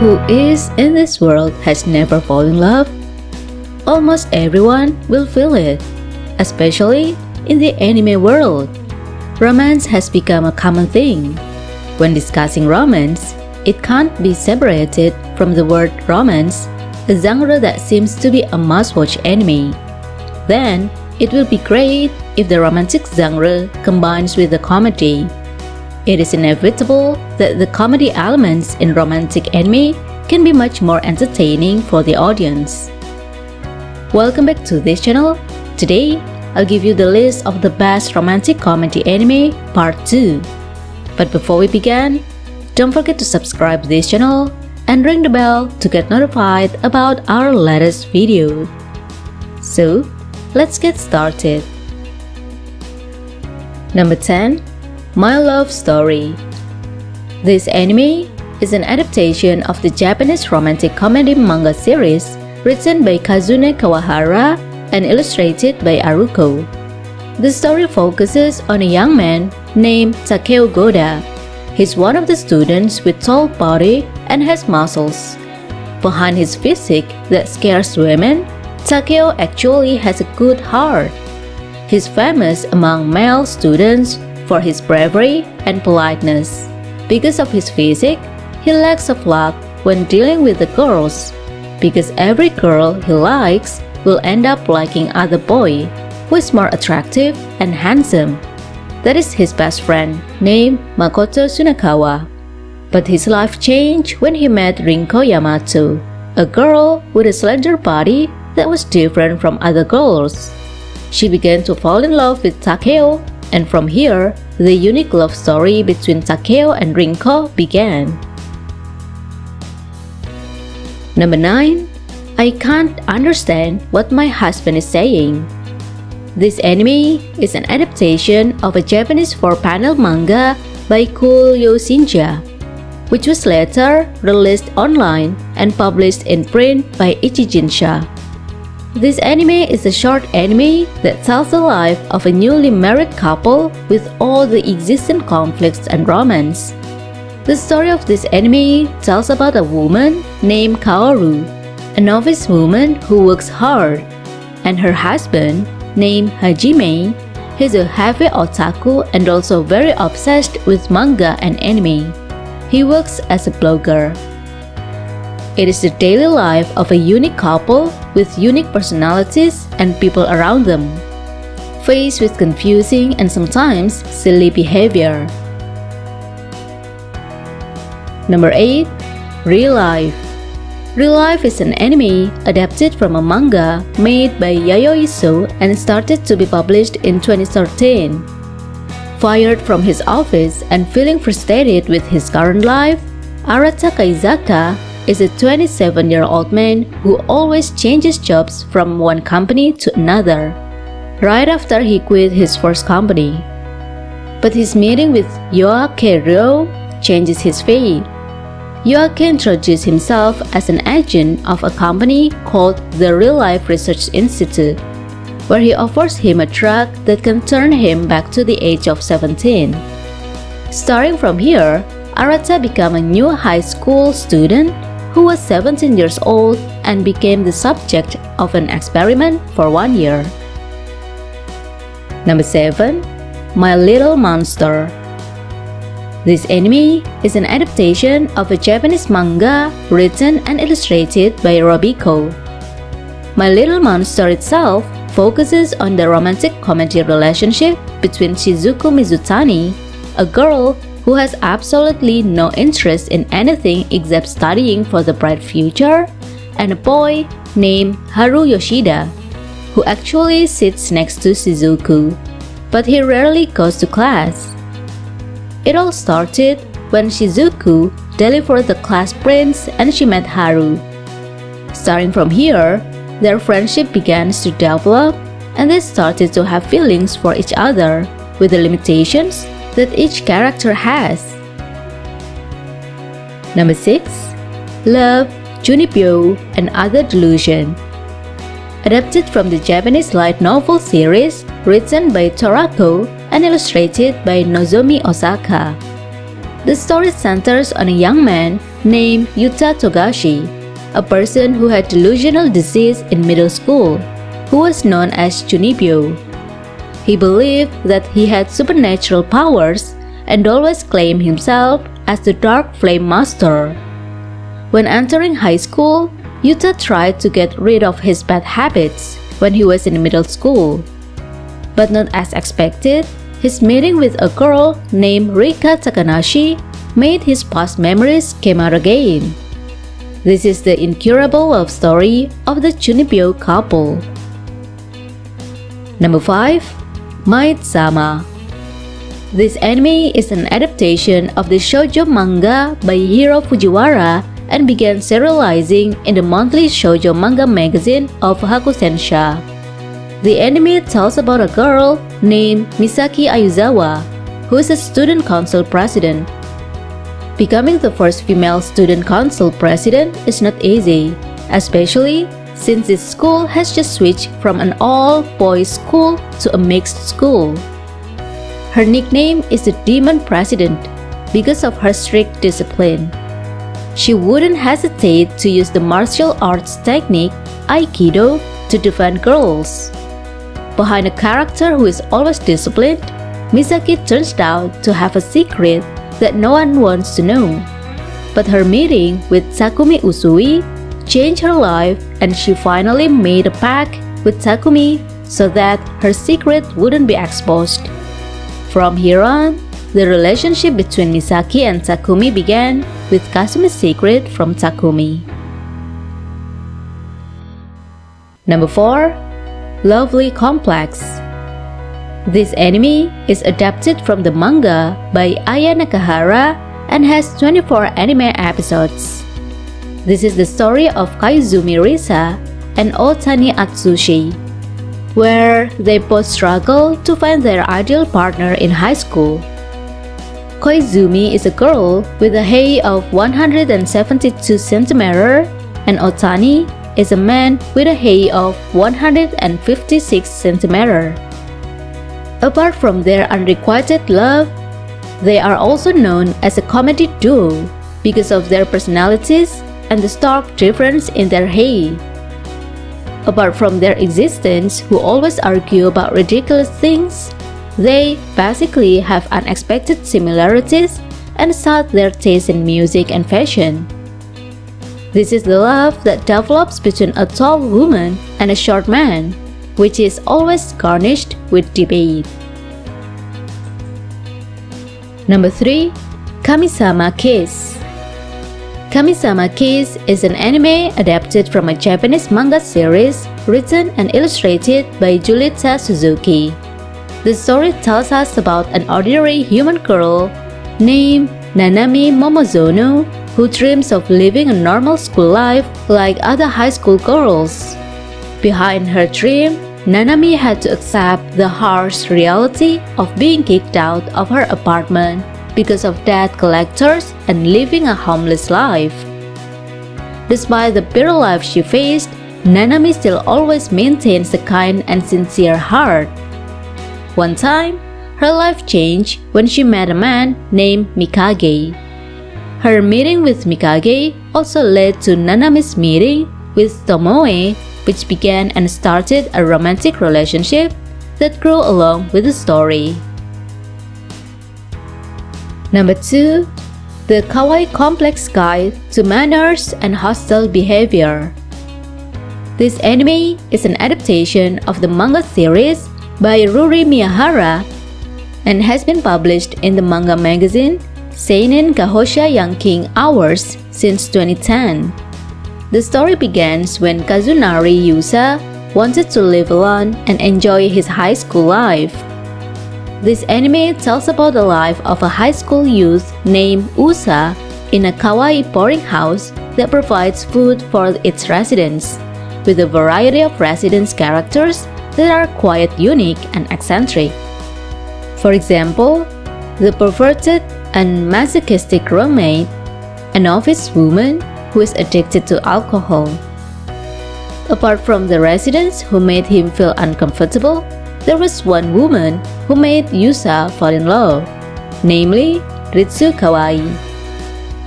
Who is in this world has never fallen in love? Almost everyone will feel it, especially in the anime world. Romance has become a common thing. When discussing romance, it can't be separated from the word romance, a genre that seems to be a must-watch anime. Then, it will be great if the romantic genre combines with the comedy. It is inevitable that the comedy elements in romantic anime can be much more entertaining for the audience. Welcome back to this channel. Today, I'll give you the list of the best romantic comedy anime part 2. But before we begin, don't forget to subscribe to this channel and ring the bell to get notified about our latest video. So, let's get started. Number 10. My Love Story. This anime is an adaptation of the Japanese romantic comedy manga series written by Kazune Kawahara and illustrated by Aruko. The story focuses on a young man named Takeo Goda. He's one of the students with tall body and has muscles. Behind his physique that scares women, Takeo actually has a good heart. He's famous among male students for his bravery and politeness. Because of his physique, he lacks of luck when dealing with the girls, because every girl he likes will end up liking other boy who is more attractive and handsome. That is his best friend named Makoto Sunakawa. But his life changed when he met Rinko Yamato, a girl with a slender body that was different from other girls. She began to fall in love with Takeo, and from here, the unique love story between Takeo and Rinko began. Number 9. I can't understand what my husband is saying. This anime is an adaptation of a Japanese 4-panel manga by Kuyo Shinja, which was later released online and published in print by Ichijinsha. This anime is a short anime that tells the life of a newly married couple with all the existing conflicts and romance. The story of this anime tells about a woman named Kaoru, a novice woman who works hard, and her husband, named Hajime. He's a heavy otaku and also very obsessed with manga and anime. He works as a blogger. It is the daily life of a unique couple with unique personalities and people around them, faced with confusing and sometimes silly behavior. Number 8. Real Life. Real Life is an anime adapted from a manga made by Yayoi So and started to be published in 2013. Fired from his office and feeling frustrated with his current life, Arata Kaizaka is a 27-year-old man who always changes jobs from one company to another, right after he quit his first company. But his meeting with Yoake Ryo changes his fate. Yoake introduces himself as an agent of a company called the Real Life Research Institute, where he offers him a drug that can turn him back to the age of 17. Starting from here, Arata became a new high school student who was 17 years old and became the subject of an experiment for 1 year. Number 7. My Little Monster. This anime is an adaptation of a Japanese manga written and illustrated by Robiko. My Little Monster itself focuses on the romantic comedy relationship between Shizuku Mizutani, a girl who has absolutely no interest in anything except studying for the bright future, and a boy named Haru Yoshida, who actually sits next to Shizuku, but he rarely goes to class. It all started when Shizuku delivered the class prints and she met Haru. Starting from here, their friendship begins to develop and they started to have feelings for each other with the limitations that each character has. Number 6. Love, Junipyo, and Other Delusion. Adapted from the Japanese light novel series written by Torako and illustrated by Nozomi Osaka. The story centers on a young man named Yuta Togashi, a person who had delusional disease in middle school, who was known as Chunibyo. He believed that he had supernatural powers and always claimed himself as the Dark Flame Master. When entering high school, Yuta tried to get rid of his bad habits when he was in middle school. But not as expected, his meeting with a girl named Rika Takanashi made his past memories come out again. This is the incurable love story of the Chunibyo couple. Number 5. Maid-sama. This anime is an adaptation of the shoujo manga by Hiro Fujiwara and began serializing in the monthly shoujo manga magazine of Hakusensha. The anime tells about a girl named Misaki Ayuzawa, who is a student council president. Becoming the first female student council president is not easy, especially since this school has just switched from an all-boys school to a mixed school. Her nickname is the Demon President because of her strict discipline. She wouldn't hesitate to use the martial arts technique Aikido to defend girls. Behind a character who is always disciplined, Misaki turns out to have a secret that no one wants to know. But her meeting with Takumi Usui changed her life, and she finally made a pact with Takumi so that her secret wouldn't be exposed. From here on, the relationship between Misaki and Takumi began with Kasumi's secret from Takumi. Number 4. Lovely Complex. This anime is adapted from the manga by Aya Nakahara and has 24 anime episodes. This is the story of Kaizumi Risa and Otani Atsushi, where they both struggle to find their ideal partner in high school. Koizumi is a girl with a height of 172 cm and Otani is a man with a height of 156 cm. Apart from their unrequited love, they are also known as a comedy duo because of their personalities and the stark difference in their height. Apart from their existence who always argue about ridiculous things, they basically have unexpected similarities and share their taste in music and fashion. This is the love that develops between a tall woman and a short man, which is always garnished with debate. Number 3. Kamisama Kiss. Kamisama Kiss is an anime adapted from a Japanese manga series written and illustrated by Julita Suzuki. The story tells us about an ordinary human girl named Nanami Momozono who dreams of living a normal school life like other high school girls. Behind her dream, Nanami had to accept the harsh reality of being kicked out of her apartment because of debt collectors and living a homeless life. Despite the bitter life she faced, Nanami still always maintains a kind and sincere heart. One time, her life changed when she met a man named Mikage. Her meeting with Mikage also led to Nanami's meeting with Tomoe, which began and started a romantic relationship that grew along with the story. Number 2. The Kawaii Complex Guide to Manners and Hostile Behavior. This anime is an adaptation of the manga series by Ruri Miyahara and has been published in the manga magazine Seinen Gahosha Yanking Hours since 2010. The story begins when Kazunari Yusa wanted to live alone and enjoy his high school life. This anime tells about the life of a high school youth named Usa in a kawaii boarding house that provides food for its residents, with a variety of residents' characters that are quite unique and eccentric. For example, the perverted and masochistic roommate, an office woman who is addicted to alcohol. Apart from the residents who made him feel uncomfortable, there was one woman who made Yusa fall in love, namely Ritsu Kawaii.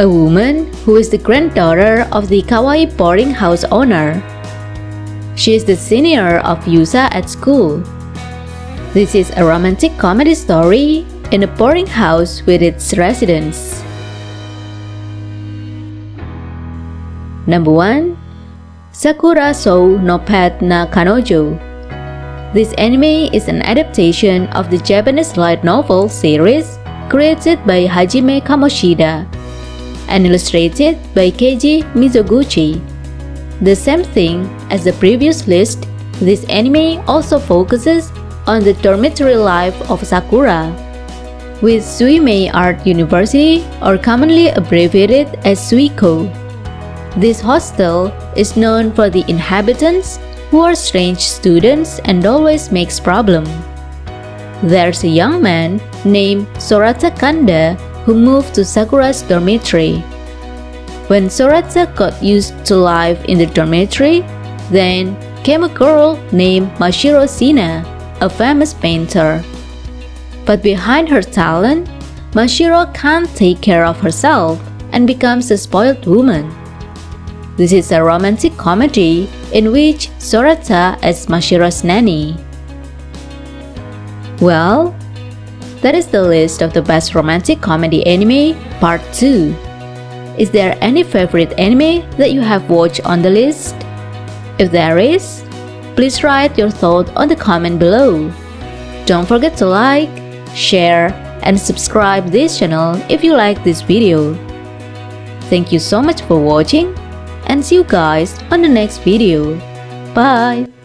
a woman who is the granddaughter of the kawaii boarding house owner. She is the senior of Yusa at school. This is a romantic comedy story in a boarding house with its residents. Number 1. Sakura Sou no Pet na Kanojo. This anime is an adaptation of the Japanese light novel series created by Hajime Kamoshida and illustrated by Keiji Mizoguchi. The same thing as the previous list, this anime also focuses on the dormitory life of Sakura, with Suimei Art University, or commonly abbreviated as Suiko. This hostel is known for the inhabitants who are strange students and always makes problems. There's a young man named Sorata Kanda who moved to Sakura's dormitory. When Sorata got used to life in the dormitory, then came a girl named Mashiro Sina, a famous painter. But behind her talent, Mashiro can't take care of herself and becomes a spoiled woman. This is a romantic comedy in which Sorata is Mashiro's nanny. Well, that is the list of the best romantic comedy anime part 2. Is there any favorite anime that you have watched on the list? If there is, please write your thought on the comment below. Don't forget to like, share, and subscribe this channel if you like this video. Thank you so much for watching, and see you guys on the next video. Bye!